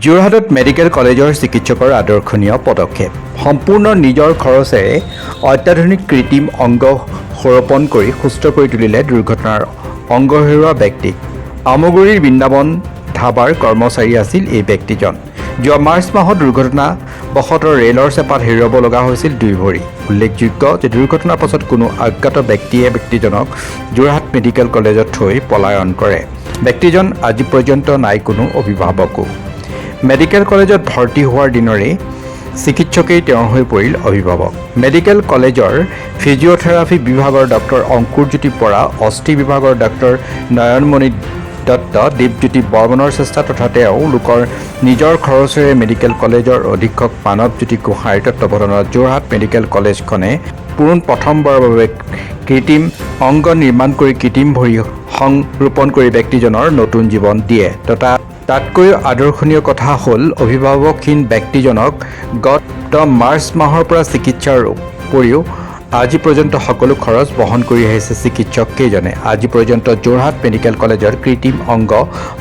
যোৰহাটত মেডিকেল কলেজৰ চিকিৎসকৰ আদৰ্শনীয় পদক্ষেপ সম্পূৰ্ণ নিজৰ খৰচেৰে অত্যাধুনিক কৃত্ৰিম অংগ সৰোপণ কৰি সুস্থ কৰি তুলিলে দুৰ্ঘটনাৰ অংগ হেৰুওৱা ব্যক্তিক। আমগুৰিৰ বৃন্দাবন ধাবাৰ কৰ্মচাৰী আছিল এই ব্যক্তিজন। যোৱা মাৰ্চ মাহত দুৰ্ঘটনাবশতঃ ৰেলৰ চেপাত হেৰুৱাব লগা হৈছিল 2 ভৰি। উল্লেখযোগ্য যে দুৰ্ঘটনাৰ পাছত কোনো অজ্ঞাত ব্যক্তিয়ে ব্যক্তিজনক যোৰহাট মেডিকেল কলেজত থৈ পলায়ন কৰে। ব্যক্তিজন আজি পৰ্যন্ত নাই কোনো অভিভাৱকো। মেডিকেল কলেজত ভৰ্তি হোৱাৰ দিনৰে চিকিৎসকেই তেওঁৰ হৈ পৰিল অভিভাৱক। মেডিকেল কলেজৰ ফিজিঅ'থেৰাপি বিভাগৰ ডক্টৰ অংকুৰজ্যোতি বৰা, অস্থি বিভাগৰ ডক্টৰ নয়নমণি দত্ত, দীপজ্যোতি বৰ্মনৰ চেষ্টা তথা তেওঁলোকৰ নিজৰ খৰচেৰে মেডিকেল কলেজৰ অধীক্ষক মানৱজ্যোতি গোহাঁইৰ তত্ত্বাৱধানত যোৰহাট মেডিকেল কলেজখনে প্ৰথমবাৰৰ বাবে কৃত্ৰিম অংগ নিৰ্মাণ কৰি কৃত্ৰিম ভৰি সংৰোপণ কৰি ব্যক্তিজনৰ নতুন জীৱন দিয়ে। তাতকৈও আদৰ্শনীয় কথা হ'ল অভিভাৱকহীন ব্যক্তিজনক গত মাৰ্চ মাহৰ পৰা চিকিৎসাৰ উপৰিও আজি পৰ্যন্ত সকলো খৰচ বহন কৰি আহিছে চিকিৎসককেইজনে। আজি পৰ্যন্ত যোৰহাট মেডিকেল কলেজৰ কৃত্ৰিম অংগ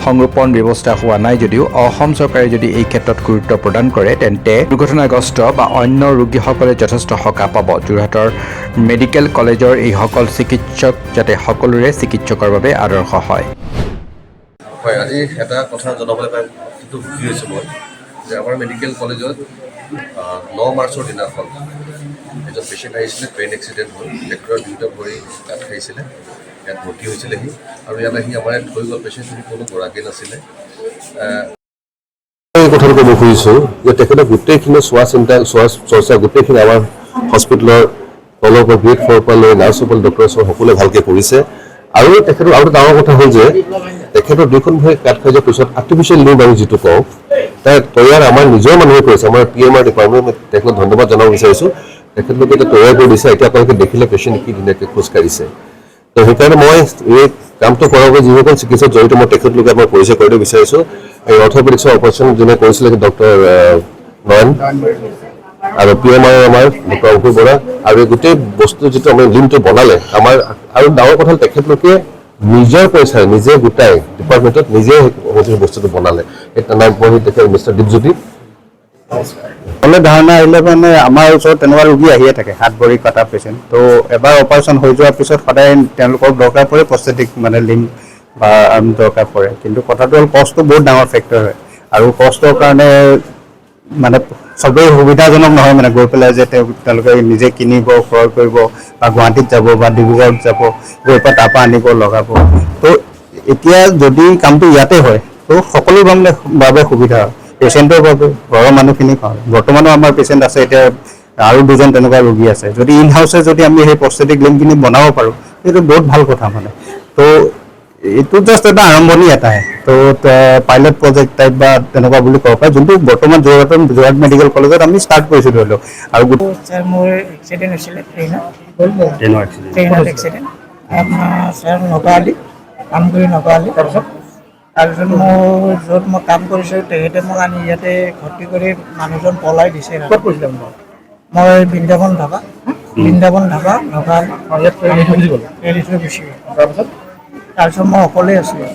সংৰোপণ ব্যৱস্থা হোৱা নাই যদিও অসম চৰকাৰে যদি এই ক্ষেত্ৰত গুৰুত্ব প্ৰদান কৰে তেন্তে দুৰ্ঘটনাগ্ৰস্ত বা অন্য ৰোগীসকলে যথেষ্ট সকাহ পাব। যোৰহাটৰ মেডিকেল কলেজৰ এইসকল চিকিৎসক যাতে সকলোৰে চিকিৎসকৰ বাবে আদৰ্শ হয়। হয়, আজি এটা কথা জনাবলৈ পাই কিন্তু সুখী হৈছোঁ মই যে আমাৰ মেডিকেল কলেজত 9 মাৰ্চৰ দিনাখন এজন পেচেণ্ট আহিছিলে, ট্ৰেইন এক্সিডেণ্ট হ'ল, ট্ৰেক্টৰৰ 2টা ভৰি কাট খাইছিলে, ইয়াত ভৰ্তি হৈছিলেহি আৰু ইয়াত আহি আমাৰ ইয়াত থৈ গ'ল। পেচেণ্টখিনি কোনো গৰাকী নাছিলে। এই কথাটো ক'ব খুজিছোঁ যে তেখেতে গোটেইখিনি চৰ্চা গোটেইখিনি আমাৰ হস্পিটেলৰ তলৰ পৰা গ্ৰেড 4 পৰা লৈ নাৰ্ছ সকল ডক্টৰ সকলোৱে ভালকৈ কৰিছে। আৰু তেখেতৰ আৰু ডাঙৰ কথা হ'ল যে তেখেতৰ 2খন ভৰি কাট খাই যোৱাৰ পিছত আৰ্টিফিচিয়েল লিম্ব আমি যিটো কওঁ তাৰ তৈয়াৰ আমাৰ নিজৰ মানুহে কৰিছে। আমাৰ PMR ডিপাৰ্টমেণ্ট তেখেতক ধন্যবাদ জনাব বিচাৰিছোঁ। তেখেতলোকে এতিয়া তৈয়াৰ কৰি দিছে। এতিয়া আপোনালোকে দেখিলে পেচেণ্ট কি ধুনীয়াকৈ খোজকাঢ়িছে। তো সেইকাৰণে মই এই কামটো কৰাৰ বাবে যিসকল চিকিৎসক জড়িত মই তেখেতলোকে মই পৰিচয় কৰিব বিচাৰিছোঁ। এই অৰ্থপেডিক্সৰ অপাৰেশ্যন যোনে কৰিছিলে ডক্টৰ নয়ন আৰু PMR আমাৰ ডক্টৰ অংকুৰ বৰা আৰু এই গোটেই বস্তু যিটো আমি লিম্বটো বনালে আমাৰ আৰু ডাঙৰ কথা তেখেতলোকে নিজৰ পইচাৰে নিজে গোটাই ডিপাৰ্টমেণ্টত নিজে বস্তুটো বনালে। এই নাম পঢ়ি তেখেত মিষ্টাৰ দীপজ্যোতি হ'লে ধাৰণা আহিলে মানে আমাৰ ওচৰত তেনেকুৱা ৰোগী আহিয়ে থাকে, হাত ভৰি কটা পেচেণ্ট। তো এবাৰ অপাৰেশ্যন হৈ যোৱাৰ পিছত সদায় তেওঁলোকক দৰকাৰ পৰে প্ৰস্থেটিক মানে লিম্ব বা আৰ্ম দৰকাৰ পৰে। কিন্তু কথাটো হ'ল কষ্টটো বহুত ডাঙৰ ফেক্টৰ হয় আৰু কষ্টৰ কাৰণে মানে চবেই সুবিধাজনক নহয় মানে গৈ পেলাই যে তেওঁলোকে নিজে কিনিব, ক্ৰয় কৰিব বা গুৱাহাটীত যাব বা ডিব্ৰুগড়ত যাব, গৈ পেলাই তাৰপৰা আনিব লগাব। তো এতিয়া যদি কামটো ইয়াতে হয় তো সকলোৰ বাবে সুবিধা হয়, পেচেণ্টৰ বাবে, ঘৰৰ মানুহখিনিক হয়। বৰ্তমানো আমাৰ পেচেণ্ট আছে, এতিয়া আৰু 2জন তেনেকুৱা ৰোগী আছে। যদি ইন হাউচে যদি আমি সেই প্ৰস্থেটিক লিম্বখিনি বনাব পাৰোঁ সেইটো বহুত ভাল কথা মানে। তো এইটো জাষ্ট এটা আৰম্ভণি এটাহে। তো পাইলট প্ৰজেক্ট টাইপ বা তেনেকুৱা বুলি ক'ব পাৰে, যোনটো বৰ্তমান যোৰহাট মেডিকেল কলেজত আমি ষ্টাৰ্ট কৰিছোঁ ধৰি লওক। আৰু ছাৰ মোৰ এক্সিডেণ্ট হৈছিলে ট্ৰেইনৰ এক্সিডেণ্ট ছাৰ নগাঁৱলী আমগুৰি নগাঁৱলী। তাৰপিছত মোৰ য'ত মই কাম কৰিছোঁ তেখেতে মোক আনি ইয়াতে ভৰ্তি কৰি মানুহজন পলাই দিছে। মই বৃন্দাবন ধাবা নগাঁৱলী এৰি থৈ গুচি গ'ল। তাৰপিছত মই অকলেই আছিলোঁ।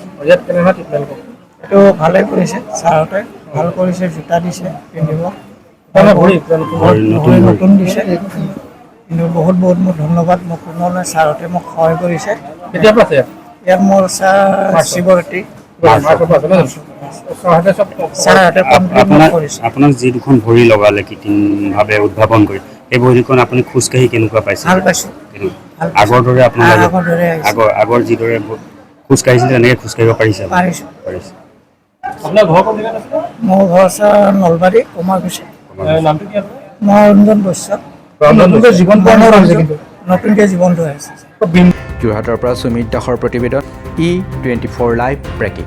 এইটো ভালেই কৰিছে ছাৰহঁতে, ভাল কৰিছে, জোতা দিছে পিন্ধিব, ভৰি নতুন দিছে। কিন্তু বহুত বহুত মোৰ ধন্যবাদ। মোক কোনো নাই, ছাৰহঁতে মোক সহায় কৰিছে। ইয়াত মোৰ ছাৰ শিৱৰাত্ৰি আপোনাক যি 2খন ভৰি লগালে কৃত্ৰিমভাৱে উদ্ভাৱন কৰি, সেই ভৰিখন আপুনি খোজকাঢ়ি কেনেকুৱা পাইছে? ভাল পাইছোঁ। আগৰ দৰে আপোনাৰ আগৰ যিদৰে খোজকাঢ়িছিল তেনেকৈ খোজকাঢ়িব পাৰিছে? মোৰ ঘৰ ছাৰ নলবাৰী কমাৰকুছি। মই ৰঞ্জন বৈশ্য। নতুনকৈ জীৱনটো আহিছে। যোৰহাটৰ পৰা সুমিত দাসৰ প্ৰতিবেদন E24 লাইভ ব্ৰেকিং।